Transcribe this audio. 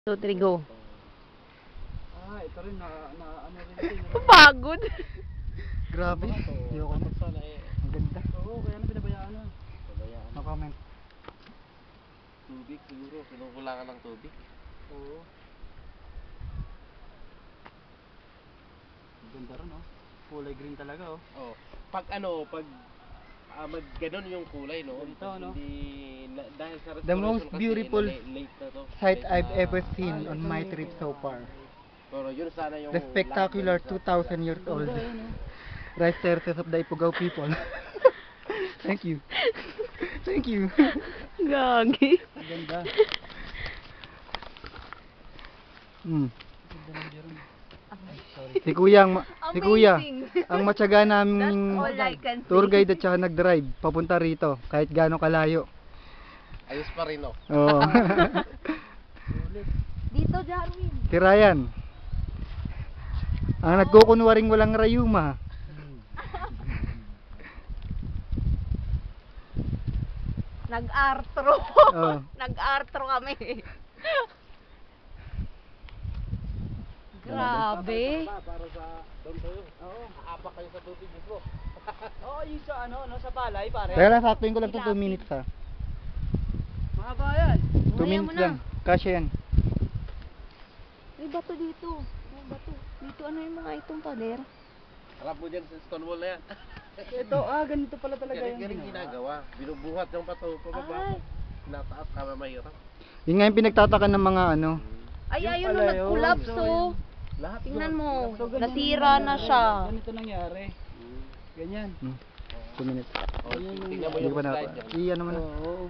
2, 3, go. Ito rin ano rin. Pagod. Grabe. Ayoko na. Ang ganda. Oo, kaya na pinabayaan na. No comment. Tubig siguro, kinukulangan ng tubig. Oo. Ang ganda rin, oh. Kulay green talaga, oh. Oh, pag ganun yung kulay, no? Ganito, no? Hindi, dahil sa The most restoration kasi beautiful late na to. Sight Late I've na- ever seen on my trip so far. Pero yun sana yung The spectacular lahat ng 2,000 years old Ganda, eh, no? rice terraces of the Ifugao people. Thank you. Thank you. Gagi. Ang ganda. Mm. Ganda ng Jeron. Si Kuya, si Kuya, Amazing. ang matyaga naming That's all I can say. tour guide at saka nag-drive papunta rito kahit gaano kalayo. ayos pa rin, no? Oo. Dito, Jarwin. Si Ryan. Ang nagkukunwaring walang rayuma. Nag-artro. Oo. Nag-artro kami. Grabe. Para sa doon sa'yo. Oo. Aapak kayo sa tubig mismo. Oo, yung sa ano, sa palay, pare. Kaya lang saktuin ko lang to 2 minutes ha. Mahaba yan. 2 Mamaya minutes mo na. lang. Kasya yan. May bato dito. May bato. Dito ano yung mga itong pader? Harap mo dyan sa stone wall na yan. Ito, ganito pala talaga yung Galing ginagawa. Binubuhat yung bato. Ay. Pababa. Nataas kama mahirap. Yun nga yung pinagtataka ng mga ano. Ay, Yung ayun pala na yun. nag-collapse So, oh. Lahat Tingnan doon. mo. So, ganyan Nasira yung na nangyari. siya. Ganito nangyari. Ganyan. 2 minutes. Oh, Ayun yung- tingnan mo Hindi yung ko pa na. slide dyan. I-ano mo na. Oo.